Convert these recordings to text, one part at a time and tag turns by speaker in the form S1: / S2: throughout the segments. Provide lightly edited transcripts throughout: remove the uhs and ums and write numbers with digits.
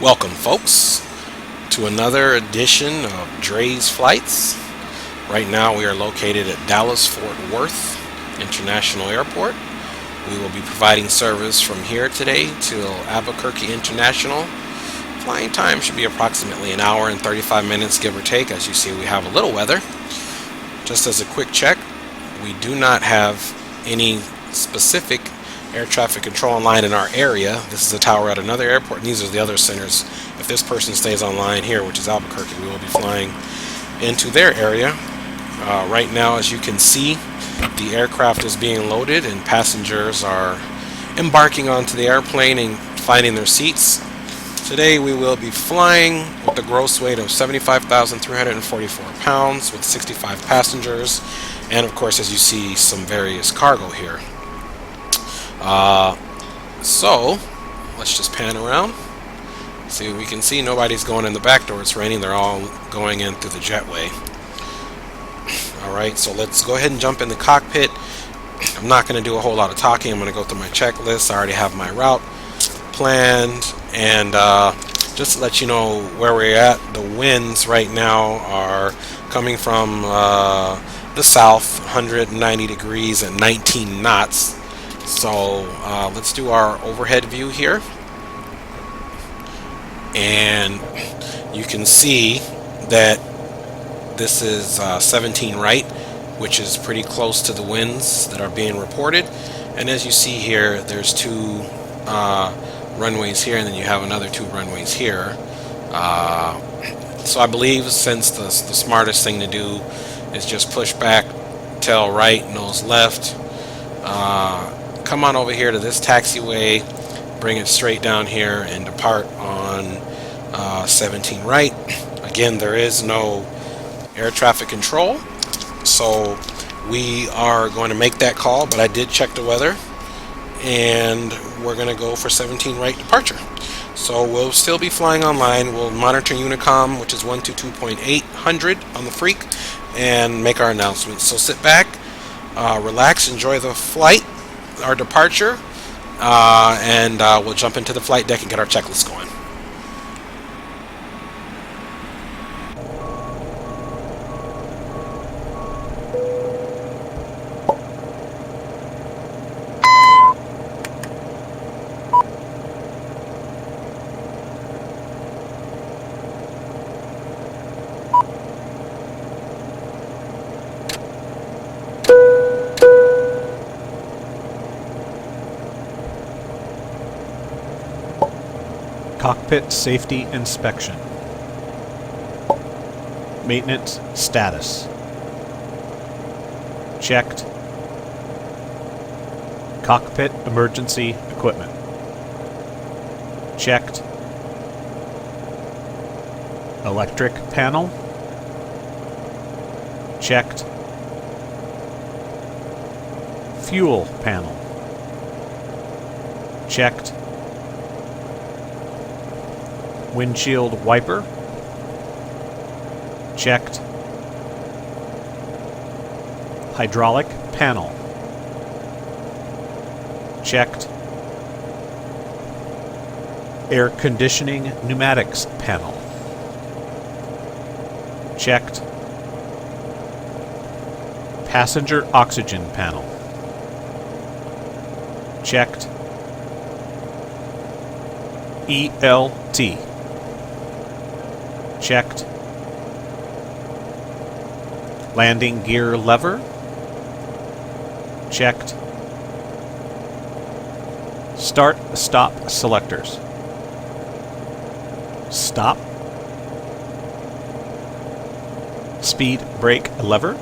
S1: Welcome, folks, to another edition of Dre's Flights. Right now we are located at Dallas-Fort Worth International Airport. We will be providing service from here today to Albuquerque International. Flying time should be approximately an hour and 35 minutes, give or take. As you see, we have a little weather. Just as a quick check, we do not have any specific air traffic control online in our area. This is a tower at another airport, and these are the other centers. If this person stays online here, which is Albuquerque, we will be flying into their area. Right now, as you can see, the aircraft is being loaded and passengers are embarking onto the airplane and finding their seats. Today we will be flying with a gross weight of 75,344 pounds with 65 passengers, and of course, as you see, some various cargo here. So let's just pan around. See what we can see. Nobody's going in the back door. It's raining. They're all going in through the jetway. Alright, so let's go ahead and jump in the cockpit. I'm not going to do a whole lot of talking. I'm going to go through my checklist. I already have my route planned, and just to let you know where we're at, the winds right now are coming from the south, 190 degrees and 19 knots. So let's do our overhead view here, and you can see that this is 17 right, which is pretty close to the winds that are being reported. And as you see here, there's two runways here, and then you have another two runways here. So I believe since the smartest thing to do is just push back, tail right, nose left. Come on over here to this taxiway, bring it straight down here, and depart on 17 right. Again, there is no air traffic control, so we are going to make that call, but I did check the weather, and we're going to go for 17 right departure. So we'll still be flying online. We'll monitor Unicom, which is 122.800 on the Freak, and make our announcements. So sit back, relax, enjoy the flight, our departure, and we'll jump into the flight deck and get our checklist going.
S2: Cockpit safety inspection. Maintenance status. Checked. Cockpit emergency equipment. Checked. Electric panel. Checked. Fuel panel. Checked. Windshield wiper. Checked. Hydraulic panel. Checked. Air conditioning pneumatics panel. Checked. Passenger oxygen panel. Checked. ELT. Checked. Landing gear lever. Checked. Start stop selectors. Stop. Speed brake lever.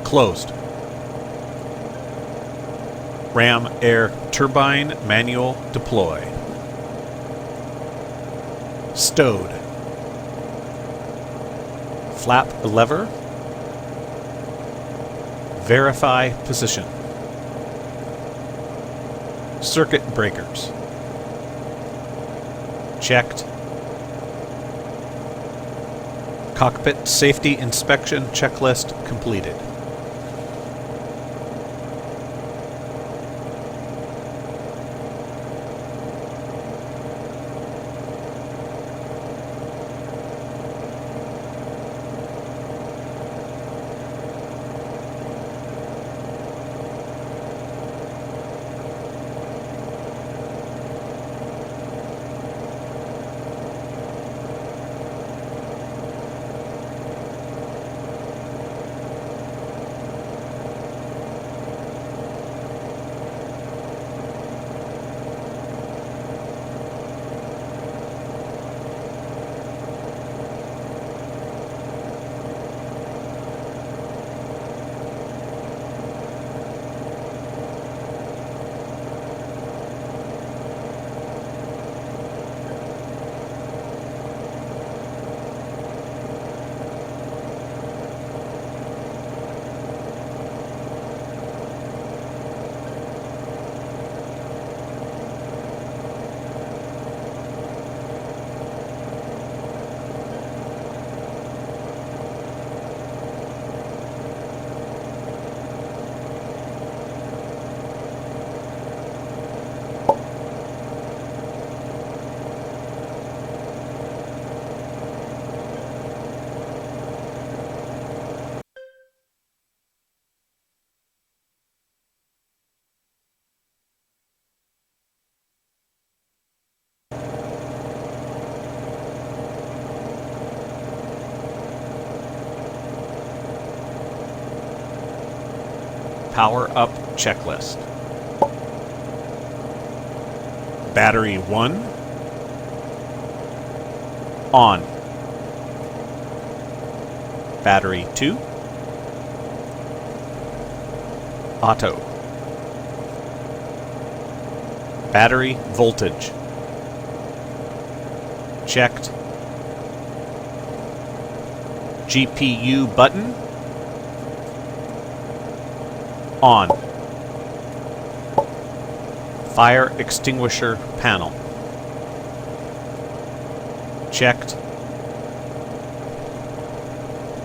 S2: Closed. Ram air turbine manual deploy. Stowed. Flap lever. Verify position. Circuit breakers. Checked. Cockpit safety inspection checklist completed. Power up checklist. Battery 1 on. Battery 2 auto. Battery voltage checked. GPU button on. Fire extinguisher panel checked.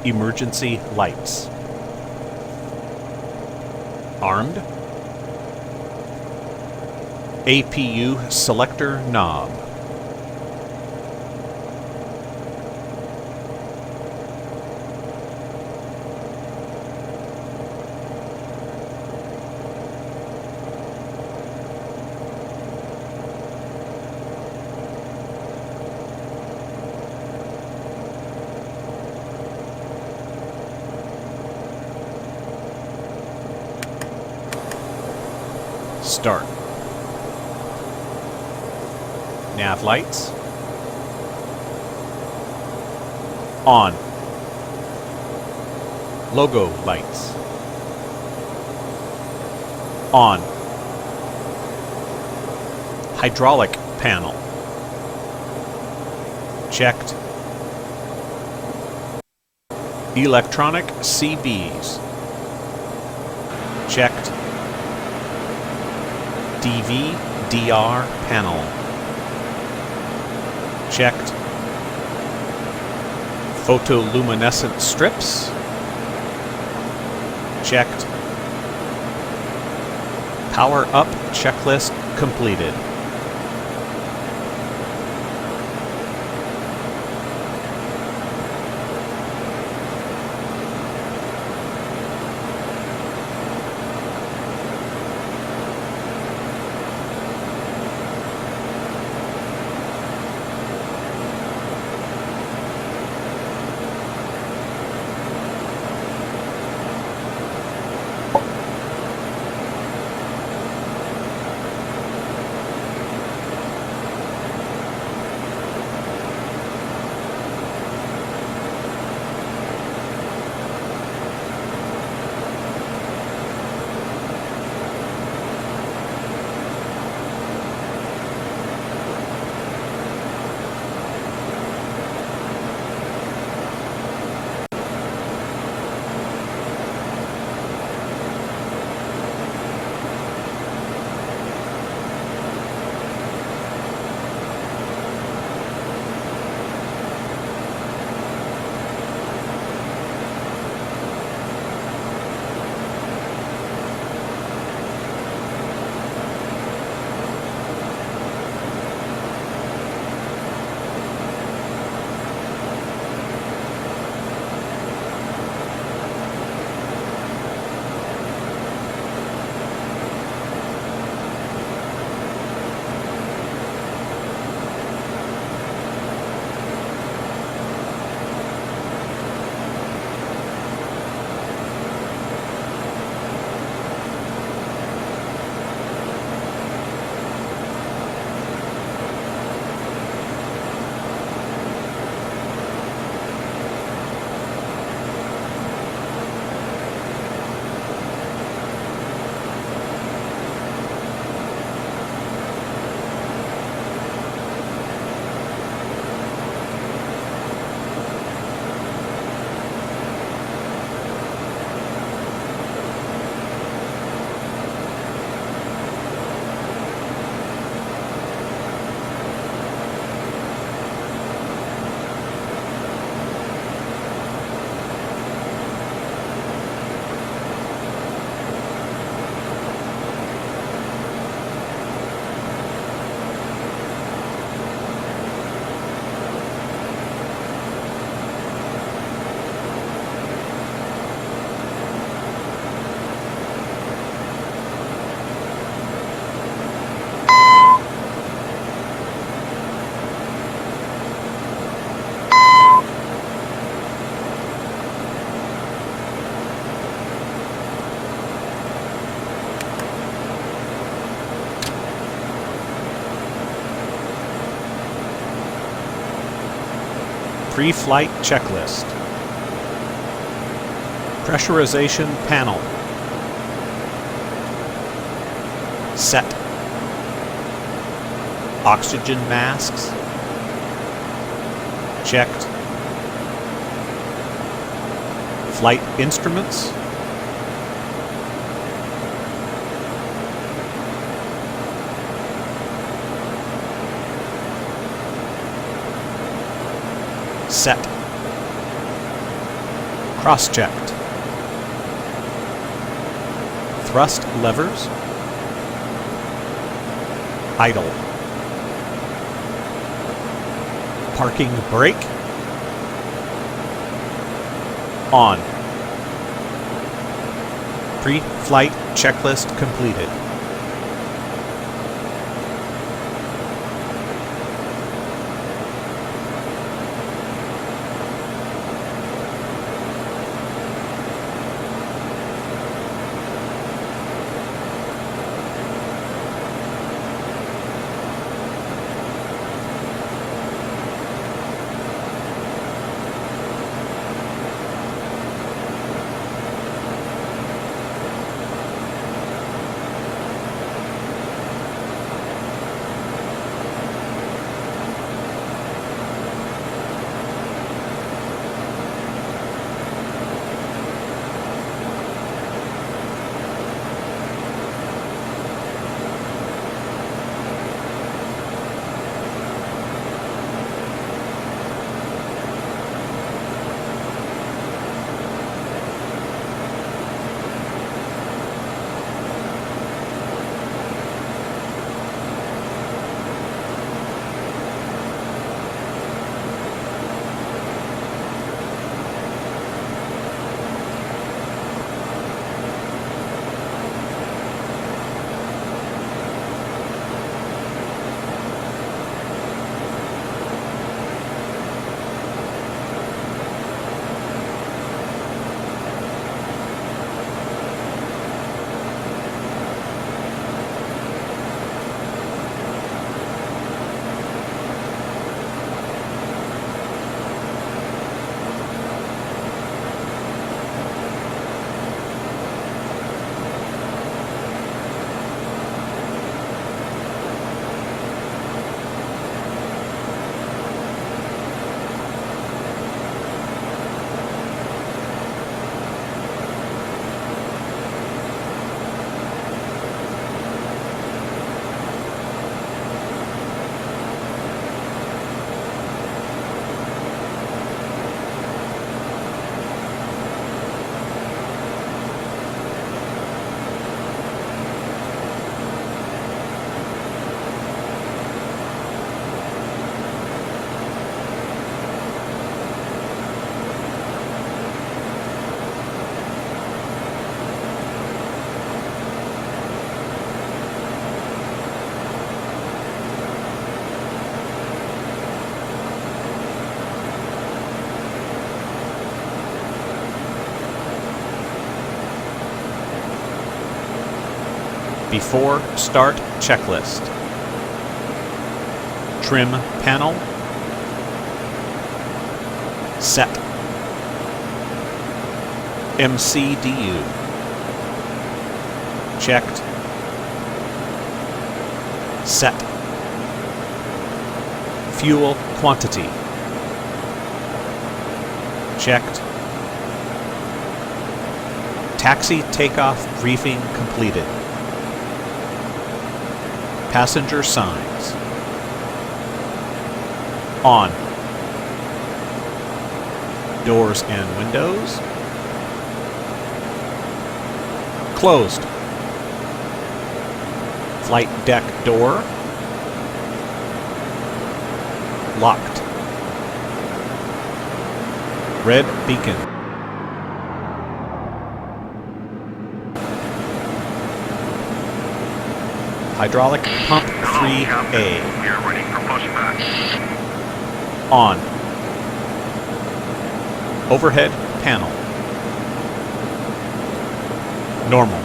S2: Emergency lights armed. APU selector knob. Start. Nav lights on. Logo lights on. Hydraulic panel checked. Electronic CBs checked. DV/DR panel checked. Photoluminescent strips checked. Power up checklist completed. Pre-flight checklist. Pressurization panel. Set. Oxygen masks. Checked. Flight instruments. Set. Cross-checked. Thrust levers. Idle. Parking brake. On. Pre-flight checklist completed. Before start checklist. Trim panel. Set. MCDU. Checked. Set. Fuel quantity. Checked. Taxi takeoff briefing completed. Passenger signs. On. Doors and windows. Closed. Flight deck door. Locked. Red beacon. Hydraulic pump 3A.
S3: We are ready for pushback.
S2: On. Overhead panel. Normal.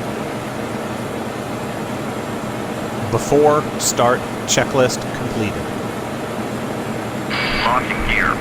S2: Before start checklist completed.
S3: Locking gear.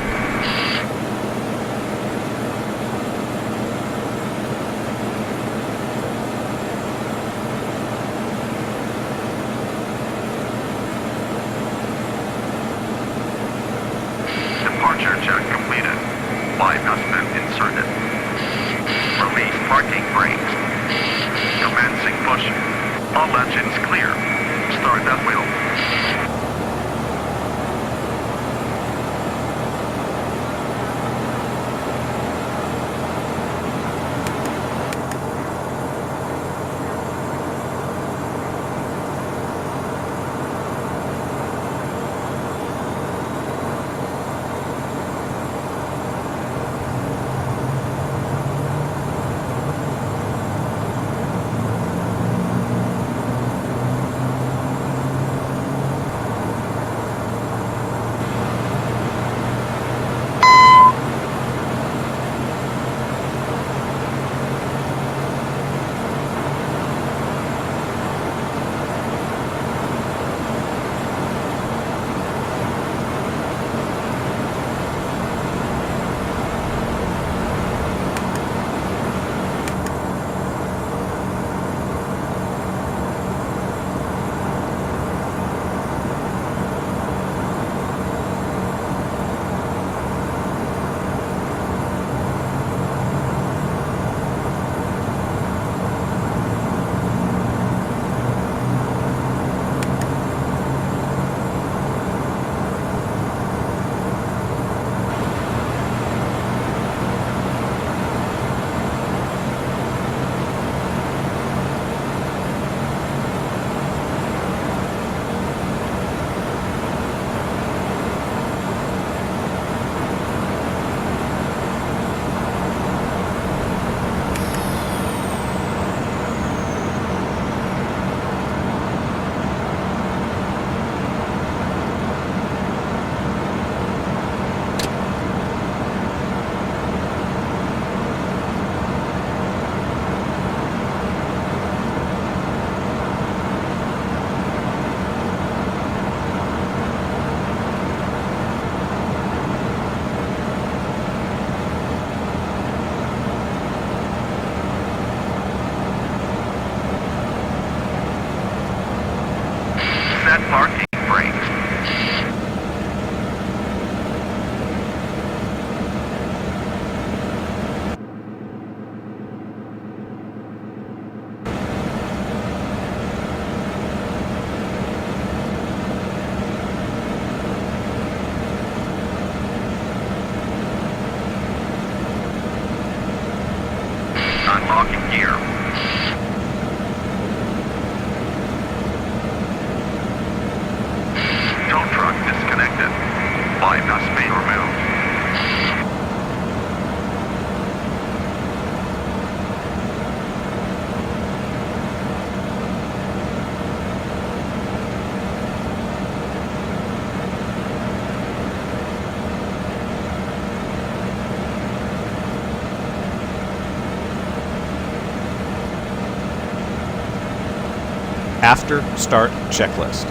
S2: After start checklist.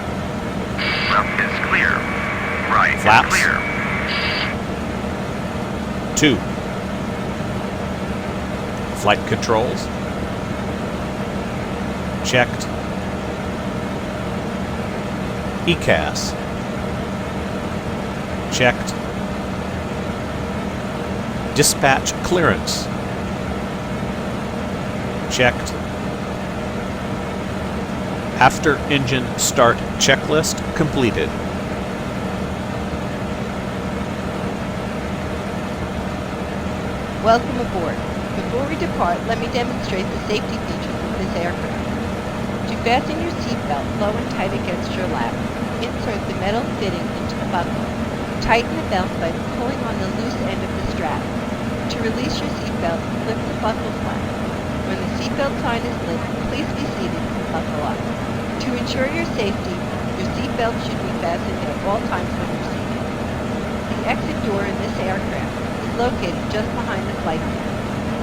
S3: Left is clear. Right
S2: Flaps.
S3: is clear.
S2: 2. Flight controls. Checked. ECAS. Checked. Dispatch clearance. Checked. After engine start checklist completed.
S4: Welcome aboard. Before we depart, let me demonstrate the safety features of this aircraft. To fasten your seatbelt low and tight against your lap, insert the metal fitting into the buckle. Tighten the belt by pulling on the loose end of the strap. To release your seatbelt, lift the buckle flap. When the seatbelt sign is lit, please be seated and buckle up. To ensure your safety, your seatbelt should be fastened at all times when you're seated. The exit door in this aircraft is located just behind the flight deck.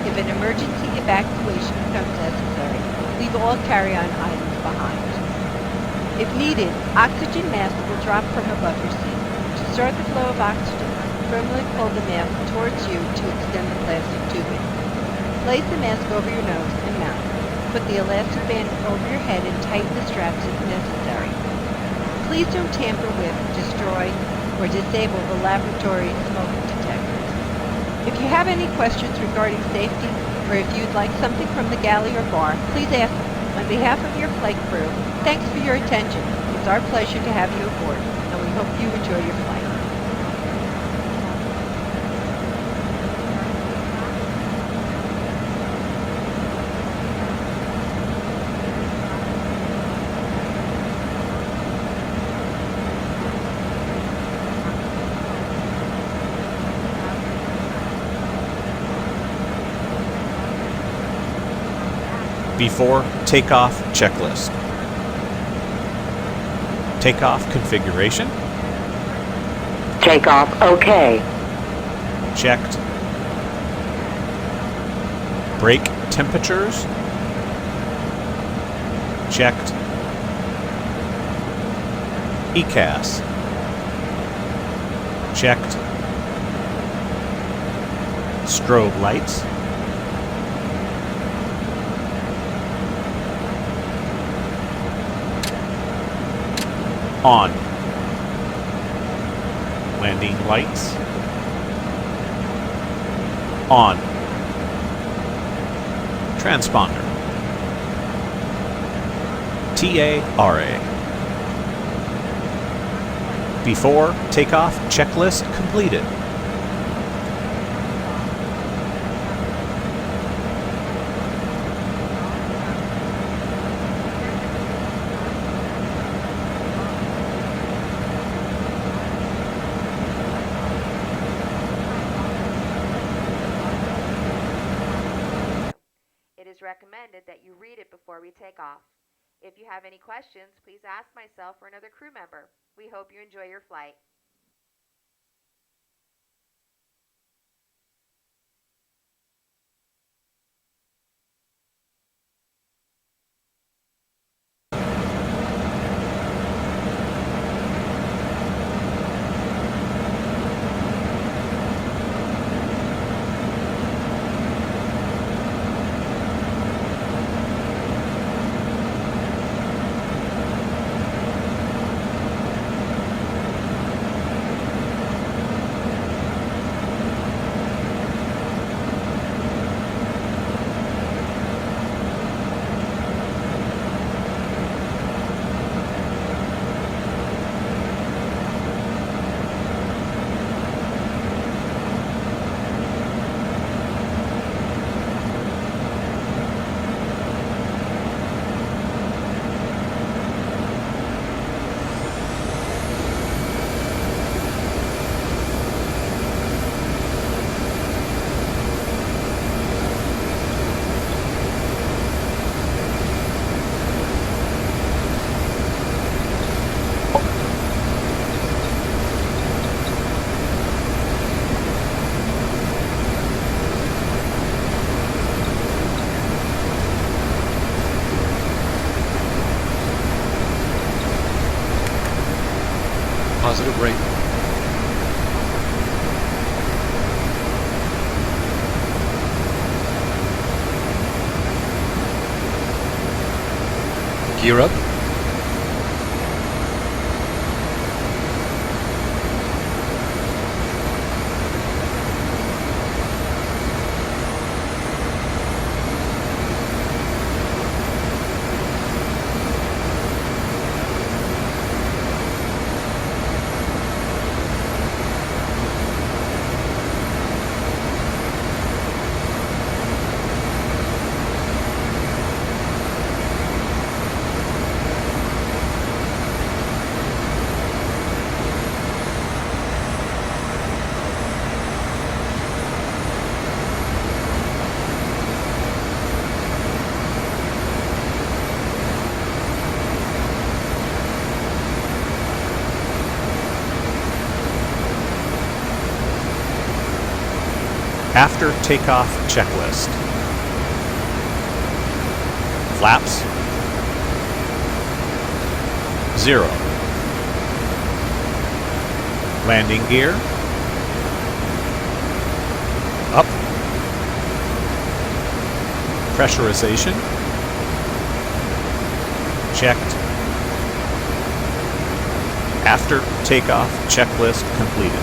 S4: If an emergency evacuation becomes necessary, leave all carry-on items behind. If needed, oxygen mask will drop from above your seat. To start the flow of oxygen, firmly pull the mask towards you to extend the plastic tubing. Place the mask over your nose and mouth. Put the elastic band over your head and tighten the straps if necessary. Please don't tamper with, destroy, or disable the laboratory smoke detectors. If you have any questions regarding safety, or if you'd like something from the galley or bar, please ask them. On behalf of your flight crew, thanks for your attention. It's our pleasure to have you aboard, and we hope you enjoy your flight.
S2: Before takeoff checklist. Takeoff configuration.
S5: Takeoff okay.
S2: Checked. Brake temperatures. Checked. ECAS. Checked. Strobe lights. On. Landing lights. On. Transponder. TARA. Before takeoff checklist completed.
S6: It is recommended that you read it before we take off. If you have any questions, please ask myself or another crew member. We hope you enjoy your flight.
S5: positive rate. Gear up.
S2: After takeoff checklist. Flaps 0. Landing gear up. Pressurization checked. After takeoff checklist completed.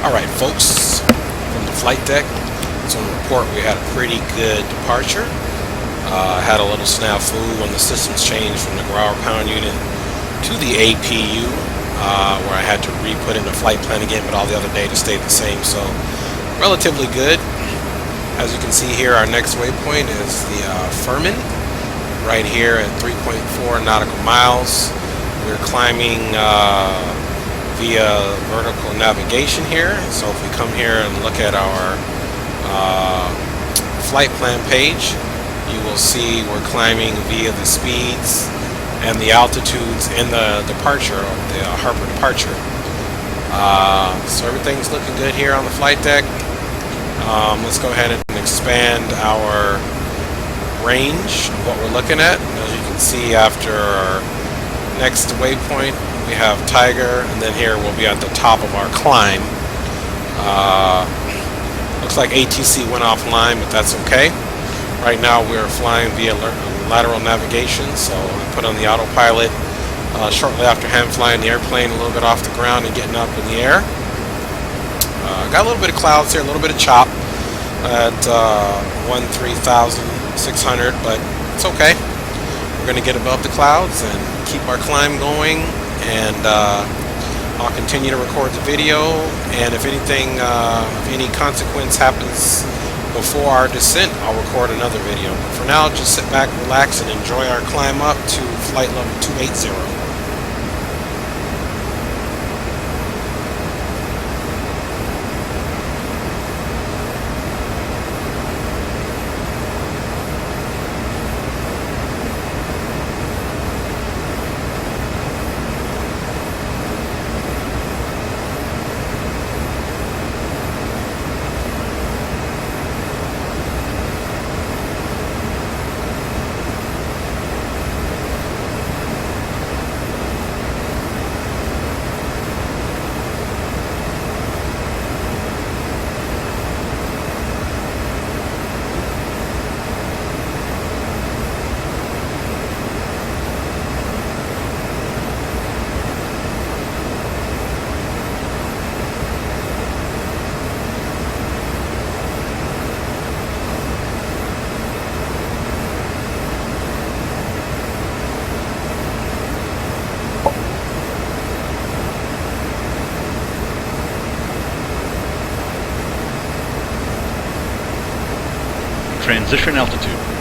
S1: Alright folks, from the flight deck, so on the report we had a pretty good departure. Had a little snafu when the systems changed from the ground pound unit to the APU, where I had to re-put in the flight plan again, but all the other data stayed the same, so relatively good. As you can see here, our next waypoint is the Furman, right here at 3.4 nautical miles. We're climbing via vertical navigation here. So if we come here and look at our flight plan page, you will see we're climbing via the speeds and the altitudes in the departure of the Harper departure. So everything's looking good here on the flight deck. Let's go ahead and expand our range of what we're looking at. As you can see, after our next waypoint we have Tiger, and then here we'll be at the top of our climb. Looks like ATC went offline, but that's okay. Right now we're flying via lateral navigation, so I put on the autopilot shortly after hand flying the airplane a little bit off the ground and getting up in the air. Got a little bit of clouds here, a little bit of chop at 13,600, but it's okay. We're going to get above the clouds and keep our climb going, and I'll continue to record the video, and if anything, if any consequence happens before our descent, I'll record another video. But for now, just sit back, relax, and enjoy our climb up to flight level 280.
S5: Position altitude.